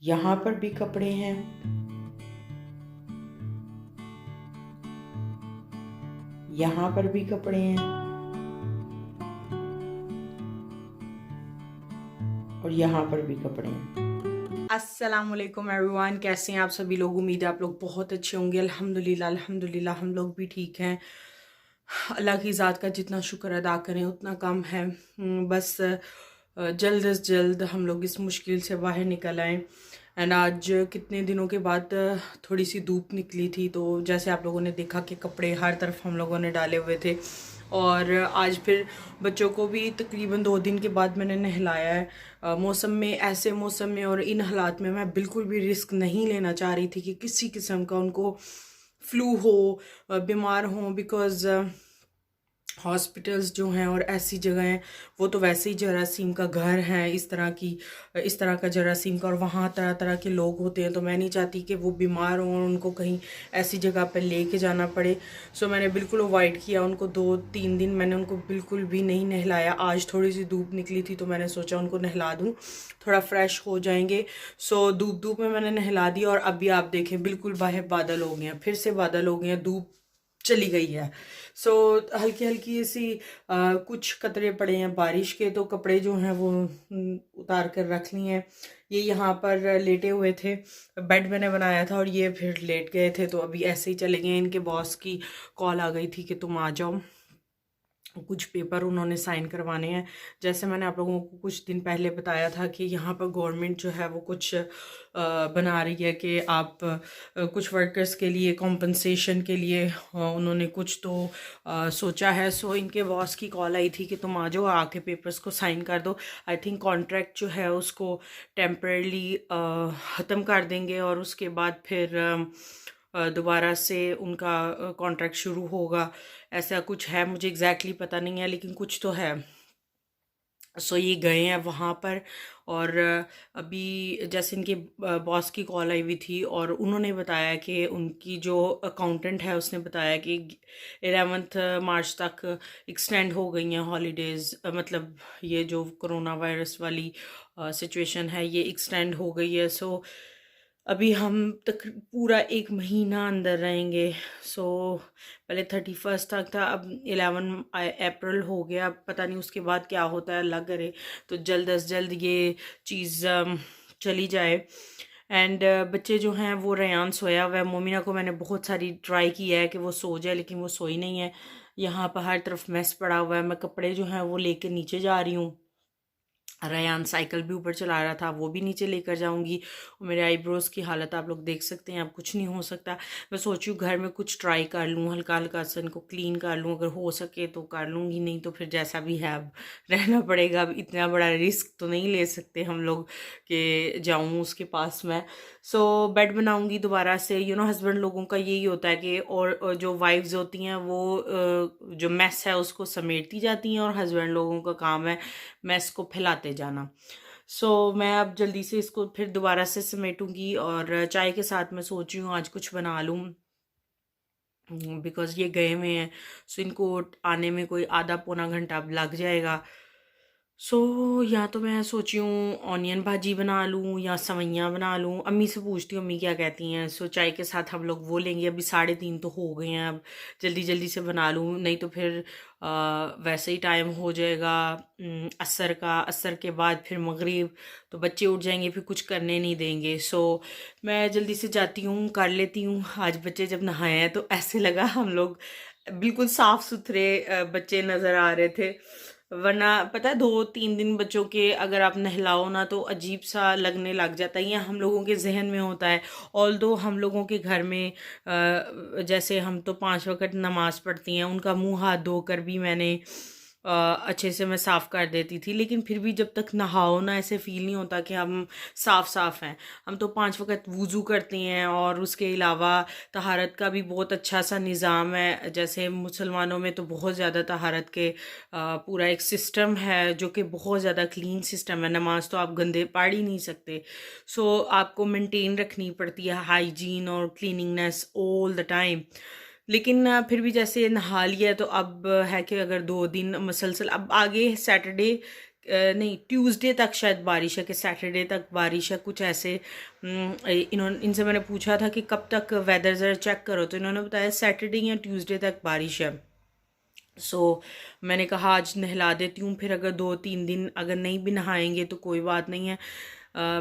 यहाँ पर भी कपड़े हैं, यहाँ पर भी कपड़े हैं और यहाँ पर भी कपड़े हैं। अस्सलामुअलैकुम एवरीवन, कैसे हैं आप सभी लोग। उम्मीद है आप लोग बहुत अच्छे होंगे। अल्हम्दुलिल्लाह अल्हम्दुलिल्लाह हम लोग भी ठीक हैं। अल्लाह की ज़ात का जितना शुक्र अदा करें उतना कम है। बस जल्द अज जल्द हम लोग इस मुश्किल से बाहर निकल आएँ। एंड आज कितने दिनों के बाद थोड़ी सी धूप निकली थी, तो जैसे आप लोगों ने देखा कि कपड़े हर तरफ हम लोगों ने डाले हुए थे। और आज फिर बच्चों को भी तकरीबन 2 दिन के बाद मैंने नहलाया है। मौसम में, ऐसे मौसम में और इन हालात में मैं बिल्कुल भी रिस्क नहीं लेना चाह रही थी कि किसी किस्म का उनको फ्लू हो, बीमार हों। बिकॉज़ हॉस्पिटल्स जो हैं और ऐसी जगहें, वो तो वैसे ही जरासीम का घर है, इस तरह का जरासीम का, और वहाँ तरह तरह के लोग होते हैं। तो मैं नहीं चाहती कि वो बीमार हों और उनको कहीं ऐसी जगह पर लेके जाना पड़े। सो मैंने बिल्कुल अवॉइड किया उनको। 2-3 दिन मैंने उनको बिल्कुल भी नहीं नहलाया। आज थोड़ी सी धूप निकली थी तो मैंने सोचा उनको नहला दूँ, थोड़ा फ्रेश हो जाएंगे। सो धूप धूप में मैंने नहला दिया और अभी आप देखें बिल्कुल बाहर बादल हो गए हैं, फिर से बादल हो गए हैं, धूप चली गई है। सो हल्की हल्की ऐसी कुछ कतरे पड़े हैं बारिश के, तो कपड़े जो हैं वो उतार कर रख लिए हैं। ये यहाँ पर लेटे हुए थे, बेड मैंने बनाया था और ये फिर लेट गए थे, तो अभी ऐसे ही चले गए। इनके बॉस की कॉल आ गई थी कि तुम आ जाओ, कुछ पेपर उन्होंने साइन करवाने हैं। जैसे मैंने आप लोगों को कुछ दिन पहले बताया था कि यहाँ पर गवर्नमेंट जो है वो कुछ बना रही है कि आप कुछ वर्कर्स के लिए कॉम्पनसेशन के लिए उन्होंने कुछ तो सोचा है। सो इनके बॉस की कॉल आई थी कि तुम आ जाओ, आके पेपर्स को साइन कर दो। आई थिंक कॉन्ट्रैक्ट जो है उसको टेम्परेली ख़त्म कर देंगे और उसके बाद फिर दोबारा से उनका कॉन्ट्रैक्ट शुरू होगा। ऐसा कुछ है, मुझे एग्जैक्टली पता नहीं है, लेकिन कुछ तो है। सो ये गए हैं वहाँ पर। और अभी जैसे इनके बॉस की कॉल आई हुई थी और उन्होंने बताया कि उनकी जो अकाउंटेंट है उसने बताया कि 11 मार्च तक एक्सटेंड हो गई हैं हॉलीडेज़। मतलब ये जो कोरोना वायरस वाली सिचुएशन है ये एक्सटेंड हो गई है। सो अभी हम तक पूरा 1 महीना अंदर रहेंगे। सो पहले 31 तक था, अब 11 अप्रैल हो गया। अब पता नहीं उसके बाद क्या होता है, अल्लाह करे तो जल्द अज जल्द ये चीज़ चली जाए। एंड बच्चे जो हैं वो रेयान सोया हुआ है। मोमिना को मैंने बहुत सारी ट्राई की है कि वो सो जाए, लेकिन वो सोई नहीं है। यहाँ पर हर तरफ मैस पड़ा हुआ है। मैं कपड़े जो हैं वो लेके नीचे जा रही हूँ। रेयान साइकिल भी ऊपर चला रहा था, वो भी नीचे लेकर जाऊंगी। और मेरे आईब्रोज़ की हालत आप लोग देख सकते हैं, अब कुछ नहीं हो सकता। मैं सोची हूँ घर में कुछ ट्राई कर लूँ, हल्का हल्का सा इनको क्लीन कर लूँ, अगर हो सके तो कर लूँगी, नहीं तो फिर जैसा भी है अब रहना पड़ेगा। अब इतना बड़ा रिस्क तो नहीं ले सकते हम लोग कि जाऊँ उसके पास मैं। सो बेड बनाऊंगी दोबारा से। हस्बैंड लोगों का यही होता है कि, और जो वाइफ्स होती हैं वो जो मेस है उसको समेटती जाती हैं, और हस्बैंड लोगों का काम है मैस को फैलाते जाना। सो मैं अब जल्दी से इसको फिर दोबारा से समेटूंगी और चाय के साथ मैं सोच रही हूँ आज कुछ बना लूँ, बिकॉज़ ये गए हुए हैं। सो इनको आने में कोई आधा पौना घंटा अब लग जाएगा। सो या तो मैं सोची हूँ ऑनियन भाजी बना लूँ या सवैयाँ बना लूँ। अम्मी से पूछती हूँ अम्मी क्या कहती हैं। सो चाय के साथ हम लोग वो लेंगे। अभी 3:30 तो हो गए हैं, अब जल्दी जल्दी से बना लूँ, नहीं तो फिर वैसे ही टाइम हो जाएगा असर का। असर के बाद फिर मगरिब, तो बच्चे उठ जाएंगे, फिर कुछ करने नहीं देंगे। सो मैं जल्दी से जाती हूँ, कर लेती हूँ। आज बच्चे जब नहाए हैं तो ऐसे लगा हम लोग बिल्कुल साफ सुथरे बच्चे नज़र आ रहे थे। वरना पता है 2-3 दिन बच्चों के अगर आप नहलाओ ना तो अजीब सा लगने लग जाता है। ये हम लोगों के जहन में होता है। ऑल्दो हम लोगों के घर में जैसे हम तो 5 वक्त नमाज पढ़ती हैं, उनका मुंह हाथ धोकर भी मैंने अच्छे से मैं साफ़ कर देती थी, लेकिन फिर भी जब तक नहाओ ना ऐसे फ़ील नहीं होता कि हम साफ़ हैं। हम तो 5 वक्त वज़ू करते हैं और उसके अलावा तहारत का भी बहुत अच्छा सा निज़ाम है। जैसे मुसलमानों में तो बहुत ज़्यादा तहारत के पूरा एक सिस्टम है जो कि बहुत ज़्यादा क्लीन सिस्टम है। नमाज तो आप गंदे पढ़ ही नहीं सकते। सो आपको मेंटेन रखनी पड़ती है हाइजीन और क्लीनिंगनेस ऑल द टाइम। लेकिन फिर भी जैसे नहा लिया तो अब है कि अगर 2 दिन मुसलसल, अब आगे सैटरडे नहीं, ट्यूसडे तक शायद बारिश है कि सैटरडे तक बारिश है, कुछ ऐसे। इनसे मैंने पूछा था कि कब तक वेदर ज़रा चेक करो, तो इन्होंने बताया सैटरडे या ट्यूसडे तक बारिश है। मैंने कहा आज नहला देती हूँ, फिर अगर 2-3 दिन अगर नहीं भी नहाएंगे तो कोई बात नहीं है,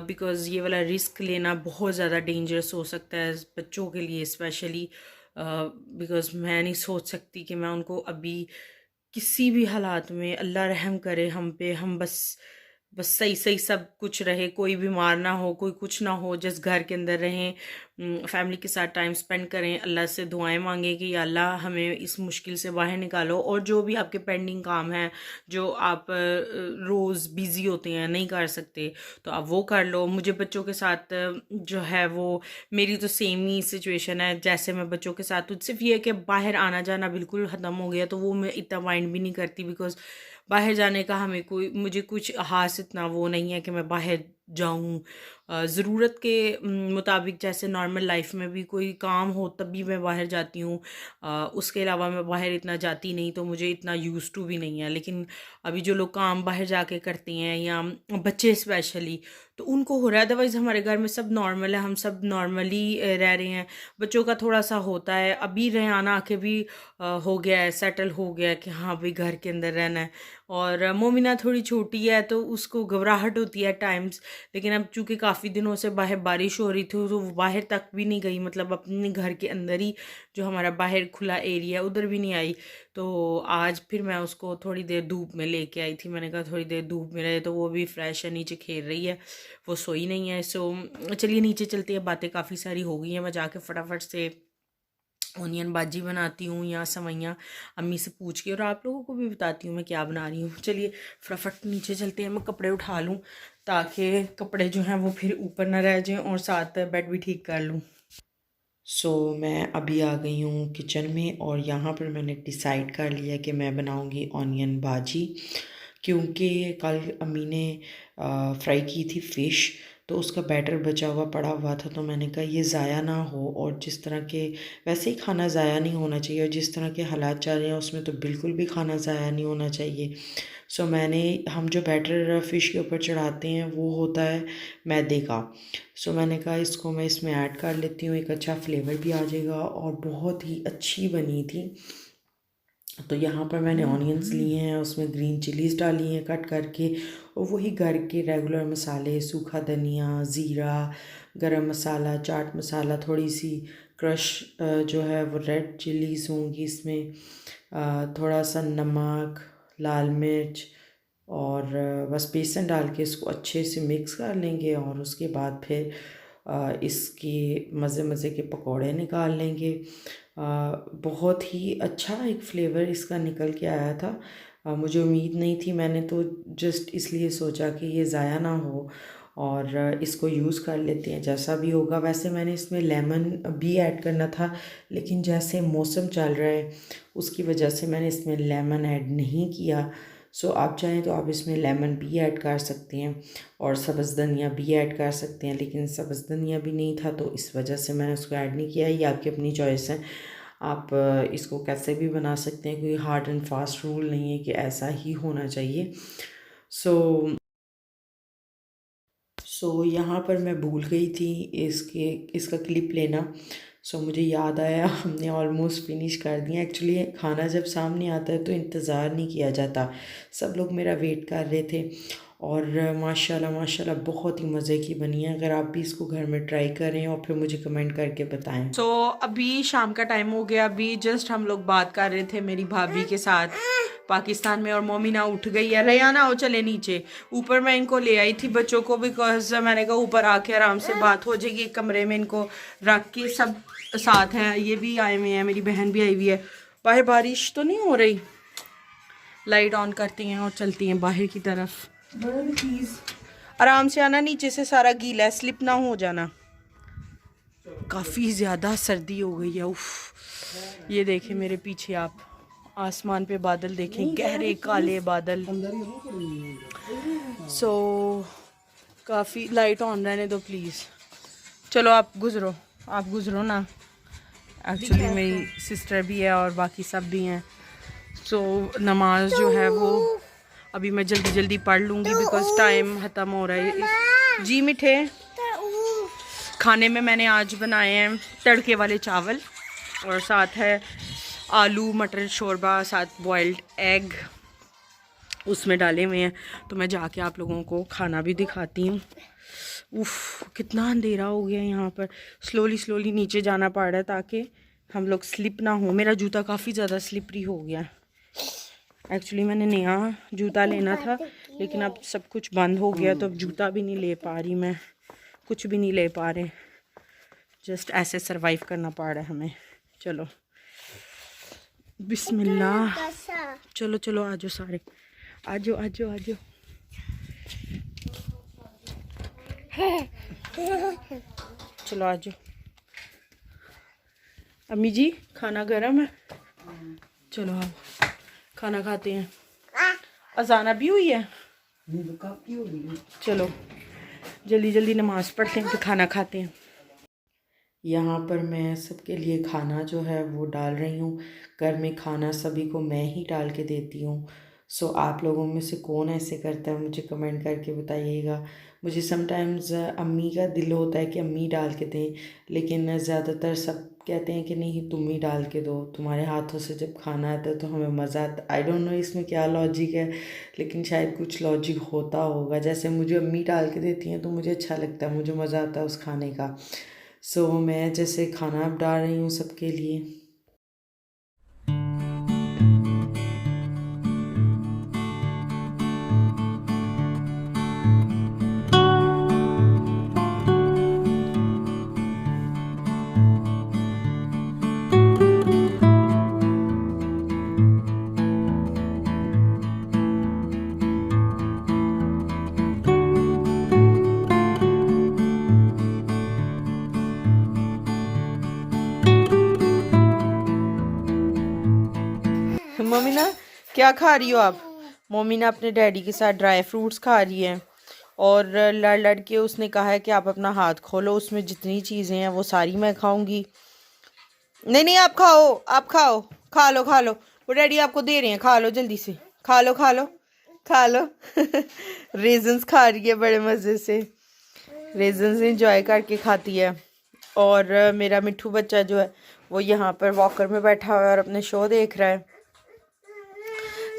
बिकॉज़ ये वाला रिस्क लेना बहुत ज़्यादा डेंजरस हो सकता है बच्चों के लिए स्पेशली, बिकॉज़ मैं नहीं सोच सकती कि मैं उनको अभी किसी भी हालात में, अल्लाह रहम करे हम पे, हम बस बस सही सही सब कुछ रहे, कोई बीमार ना हो, कोई कुछ ना हो, जस्ट घर के अंदर रहें, फैमिली के साथ टाइम स्पेंड करें, अल्लाह से दुआएं मांगें कि या अल्लाह हमें इस मुश्किल से बाहर निकालो। और जो भी आपके पेंडिंग काम हैं, जो आप रोज़ बिज़ी होते हैं नहीं कर सकते, तो आप वो कर लो। मुझे बच्चों के साथ जो है वो मेरी तो सेम ही सिचुएशन है जैसे मैं बच्चों के साथ, तो सिर्फ ये है कि बाहर आना जाना बिल्कुल ख़त्म हो गया, तो वो मैं इतना माइंड भी नहीं करती, बिकॉज़ बाहर जाने का हमें कोई, मुझे कुछ ख़ास इतना वो नहीं है कि मैं बाहर जाऊँ। ज़रूरत के मुताबिक, जैसे नॉर्मल लाइफ में भी कोई काम हो तब भी मैं बाहर जाती हूँ, उसके अलावा मैं बाहर इतना जाती नहीं, तो मुझे इतना यूज़ टू भी नहीं है। लेकिन अभी जो लोग काम बाहर जाके करते हैं, या बच्चे स्पेशली, तो उनको हो रहा है। अदरवाइज़ हमारे घर में सब नॉर्मल है, हम सब नॉर्मली रह रहे हैं। बच्चों का थोड़ा सा होता है, अभी रेहाना आके भी हो गया है, सेटल हो गया है कि हाँ भाई घर के अंदर रहना है। और मोमिना थोड़ी छोटी है तो उसको घबराहट होती है टाइम्स, लेकिन अब चूँकि काफ़ी दिनों से बाहर बारिश हो रही थी, तो वो बाहर तक भी नहीं गई, मतलब अपने घर के अंदर ही जो हमारा बाहर खुला एरिया है उधर भी नहीं आई। तो आज फिर मैं उसको थोड़ी देर धूप में लेके आई थी, मैंने कहा थोड़ी देर धूप में रहे, तो वो भी फ्रेश है, नीचे खेल रही है, वो सोई नहीं है। चलिए नीचे चलते हैं, बातें काफ़ी सारी हो गई हैं, मैं जाके फटाफट से ऑनियन भाजी बनाती हूँ या सवैयाँ अम्मी से पूछ के, और आप लोगों को भी बताती हूँ मैं क्या बना रही हूँ। चलिए फटाफट नीचे चलते हैं, मैं कपड़े उठा लूँ ताकि कपड़े जो हैं वो फिर ऊपर ना रह जाएं, और साथ बेड भी ठीक कर लूँ। मैं अभी आ गई हूँ किचन में, और यहाँ पर मैंने डिसाइड कर लिया कि मैं बनाऊँगी ऑनियन भाजी, क्योंकि कल अम्मी ने फ्राई की थी फ़िश, तो उसका बैटर बचा हुआ पड़ा हुआ था, तो मैंने कहा ये ज़ाया ना हो, और जिस तरह के, वैसे ही खाना ज़ाया नहीं होना चाहिए, और जिस तरह के हालात चल रहे हैं उसमें तो बिल्कुल भी खाना ज़ाया नहीं होना चाहिए। हम जो बैटर फ़िश के ऊपर चढ़ाते हैं वो होता है मैदे का। मैंने कहा इसको मैं इसमें ऐड कर लेती हूँ, एक अच्छा फ्लेवर भी आ जाएगा, और बहुत ही अच्छी बनी थी। तो यहाँ पर मैंने ऑनियंस लिए हैं, उसमें ग्रीन चिलीज़ डाली हैं कट करके, और वही घर के रेगुलर मसाले, सूखा धनिया, ज़ीरा, गरम मसाला, चाट मसाला, थोड़ी सी क्रश जो है वो रेड चिलीज़ होंगी इसमें, थोड़ा सा नमक, लाल मिर्च, और बस बेसन डाल के इसको अच्छे से मिक्स कर लेंगे, और उसके बाद फिर इसके मज़े मज़े के पकौड़े निकाल लेंगे। बहुत ही अच्छा एक फ्लेवर इसका निकल के आया था, मुझे उम्मीद नहीं थी, मैंने तो जस्ट इसलिए सोचा कि ये ज़ाया ना हो, और इसको यूज़ कर लेते हैं, जैसा भी होगा। वैसे मैंने इसमें लेमन भी ऐड करना था, लेकिन जैसे मौसम चल रहा है उसकी वजह से मैंने इसमें लेमन ऐड नहीं किया। आप चाहें तो आप इसमें लेमन भी ऐड कर सकते हैं, और सब्ज़ धनिया भी ऐड कर सकते हैं, लेकिन सब्ज़ धनिया भी नहीं था तो इस वजह से मैंने उसको ऐड नहीं किया। ये आपकी अपनी चॉइस है, आप इसको कैसे भी बना सकते हैं, कोई हार्ड एंड फास्ट रूल नहीं है कि ऐसा ही होना चाहिए। यहाँ पर मैं भूल गई थी इसका क्लिप लेना। मुझे याद आया, हमने ऑलमोस्ट फिनिश कर दिया। एक्चुअली खाना जब सामने आता है तो इंतज़ार नहीं किया जाता, सब लोग मेरा वेट कर रहे थे, और माशाल्लाह माशाल्लाह बहुत ही मज़े की बनी है। अगर आप भी इसको घर में ट्राई करें और फिर मुझे कमेंट करके बताएं। अभी शाम का टाइम हो गया, अभी जस्ट हम लोग बात कर रहे थे मेरी भाभी के साथ पाकिस्तान में, और मोमिना उठ गई है। रेयाना आओ चले नीचे, ऊपर मैं इनको ले आई थी बच्चों को, बिकॉज मैंने कहा ऊपर आके आराम से बात हो जाएगी, कमरे में इनको रख के। सब साथ हैं, ये भी आए हुए हैं, मेरी बहन भी आई हुई है। बाहर बारिश तो नहीं हो रही, लाइट ऑन करती हैं और चलती हैं बाहर की तरफ। प्लीज़ आराम से आना, नीचे से सारा गीला है, स्लिप ना हो जाना। काफ़ी ज़्यादा सर्दी हो गई है, उफ। ये देखें मेरे पीछे आप, आसमान पे बादल देखें, गहरे काले बादल। काफ़ी, लाइट ऑन रहने दो प्लीज़। चलो आप गुज़रो ना। एक्चुअली मेरी सिस्टर भी है और बाकी सब भी हैं। नमाज जो है वो अभी मैं जल्दी जल्दी पढ़ लूँगी बिकॉज टाइम ख़त्म हो रहा है। जी मीठे, खाने में मैंने आज बनाए हैं तड़के वाले चावल और साथ है आलू मटर शोरबा, साथ बॉइल्ड एग उसमें डाले हुए हैं। तो मैं जाके आप लोगों को खाना भी दिखाती हूँ। उफ़, कितना अंधेरा हो गया यहाँ पर। स्लोली स्लोली नीचे जाना पड़ रहा है ताकि हम लोग स्लिप ना हो। मेरा जूता काफ़ी ज़्यादा स्लिपरी हो गया। एक्चुअली मैंने नया जूता लेना था लेकिन अब सब कुछ बंद हो गया तो अब जूता भी नहीं ले पा रही मैं, कुछ भी नहीं ले पा रहे। जस्ट ऐसे सरवाइव करना पड़ रहा है हमें। चलो बिस्मिल्लाह, चलो चलो आ जाओ सारे, आ जाओ आ जाओ आ जाओ। चलो आ जाओ। अम्मी जी खाना गरम है, चलो आप खाना खाते हैं। अजाना भी हुई है, चलो जल्दी जल्दी नमाज पढ़ते हैं फिर खाना खाते हैं। यहाँ पर मैं सबके लिए खाना जो है वो डाल रही हूँ। घर में खाना सभी को मैं ही डाल के देती हूँ। सो आप लोगों में से कौन ऐसे करता है मुझे कमेंट करके बताइएगा। मुझे समटाइम्स अम्मी का दिल होता है कि अम्मी डाल के दें, लेकिन ज़्यादातर सब कहते हैं कि नहीं तुम ही डाल के दो, तुम्हारे हाथों से जब खाना आता है तो हमें मज़ा आता। आई डोंट नो इसमें क्या लॉजिक है, लेकिन शायद कुछ लॉजिक होता होगा। जैसे मुझे अम्मी डाल के देती हैं तो मुझे अच्छा लगता है, मुझे मज़ा आता है उस खाने का। सो मैं जैसे खाना अब डाल रही हूँ सबके लिए। मोमिना क्या खा रही हो आप? मोमिना अपने डैडी के साथ ड्राई फ्रूट्स खा रही है और लड़ लड़ के उसने कहा है कि आप अपना हाथ खोलो, उसमें जितनी चीज़ें हैं वो सारी मैं खाऊंगी। नहीं नहीं आप खाओ, आप खाओ, खा लो खा लो, वो डैडी आपको दे रहे हैं, खा लो जल्दी से, खा लो खा लो खा लो। रेजन्स खा रही है बड़े मज़े से, रेजन्स इंजॉय करके खाती है। और मेरा मिट्ठू बच्चा जो है वो यहाँ पर वॉकर में बैठा हुआ है और अपने शो देख रहा है।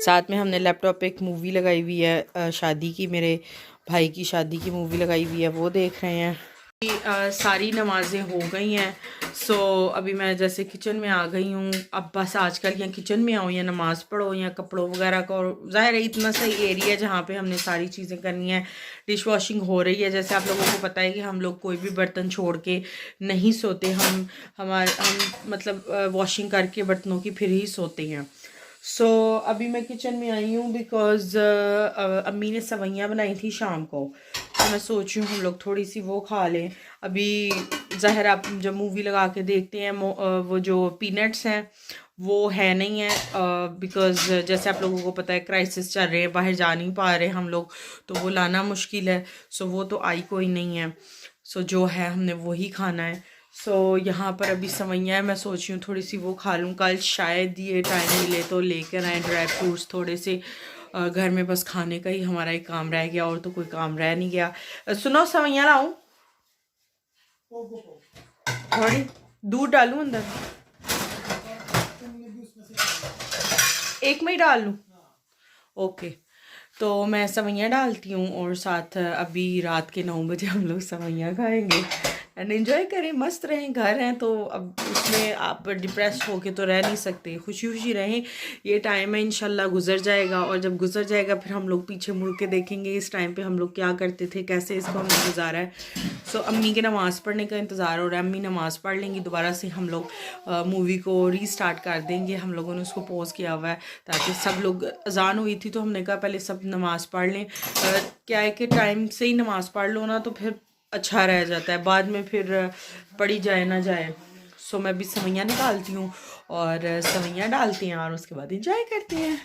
साथ में हमने लैपटॉप पे एक मूवी लगाई हुई है शादी की, मेरे भाई की शादी की मूवी लगाई हुई है, वो देख रहे हैं। सारी नमाज़ें हो गई हैं। सो अभी मैं जैसे किचन में आ गई हूँ। अब बस आजकल या किचन में आओ या नमाज़ पढ़ो या कपड़ों वगैरह का, और ज़ाहिर है इतना सही एरिया है जहाँ पे हमने सारी चीज़ें करनी है। डिश वॉशिंग हो रही है, जैसे आप लोगों को पता है कि हम लोग कोई भी बर्तन छोड़ के नहीं सोते, हम मतलब वॉशिंग करके बर्तनों की फिर ही सोते हैं। सो अभी मैं किचन में आई हूँ बिकॉज़ अम्मी ने सवैयाँ बनाई थी शाम को, तो मैं सोच रही हूँ हम लोग थोड़ी सी वो खा लें। अभी ज़ाहिर आप जब मूवी लगा के देखते हैं वो जो पीनट्स हैं वो है नहीं है, बिकॉज़ जैसे आप लोगों को पता है क्राइसिस चल रहे हैं, बाहर जा नहीं पा रहे हम लोग, तो वो लाना मुश्किल है। सो वो तो आई कोई नहीं है, सो जो है हमने वही खाना है। सो यहाँ पर अभी सवैयाँ है, मैं सोच रही हूँ थोड़ी सी वो खा लूँ। कल शायद ये टाइम मिले तो लेकर आए ड्राई फ्रूट्स थोड़े से। घर में बस खाने का ही हमारा एक काम रह गया और तो कोई काम रह नहीं गया। सुनो सवैयाँ लाऊं, थोड़ी दूध डालूं अंदर, एक में ही डाल लूँ? ओके, तो मैं सवैयाँ डालती हूँ और साथ अभी रात के 9 बजे हम लोग सवैयाँ खाएंगे एंड एंजॉय करें, मस्त रहें। घर हैं तो अब उसमें आप डिप्रेस होके तो रह नहीं सकते, खुशी खुशी रहें। ये टाइम है, इंशाल्लाह गुजर जाएगा, और जब गुजर जाएगा फिर हम लोग पीछे मुड़ के देखेंगे इस टाइम पे हम लोग क्या करते थे, कैसे इसको हमने गुजारा है। सो अम्मी के नमाज़ पढ़ने का इंतज़ार हो रहा है। अम्मी नमाज़ पढ़ लेंगी, दोबारा से हम लोग मूवी को रीस्टार्ट कर देंगे। हम लोगों ने उसको पॉज किया हुआ है ताकि सब लोग, अजान हुई थी तो हमने कहा पहले सब नमाज़ पढ़ लें। क्या है कि टाइम से ही नमाज़ पढ़ लो ना तो फिर अच्छा रह जाता है, बाद में फिर पढ़ी जाए ना जाए। सो मैं भी सवैयाँ निकालती हूँ और सवैयाँ डालती हैं और उसके बाद इंजॉय करते हैं।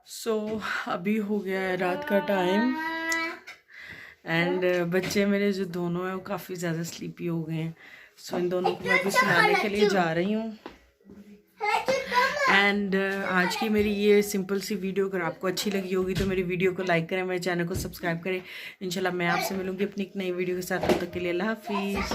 सो अभी हो गया है रात का टाइम एंड बच्चे मेरे जो दोनों हैं वो काफ़ी ज़्यादा स्लीपी हो गए हैं। सो इन दोनों को मैं अभी सुलाने के लिए जा रही हूँ। एंड आज की मेरी ये सिंपल सी वीडियो अगर आपको अच्छी लगी होगी तो मेरी वीडियो को लाइक करें, मेरे चैनल को सब्सक्राइब करें। इंशाल्लाह मैं आपसे मिलूँगी अपनी एक नई वीडियो के साथ। तब तक के लिए अल्लाह हाफिज़।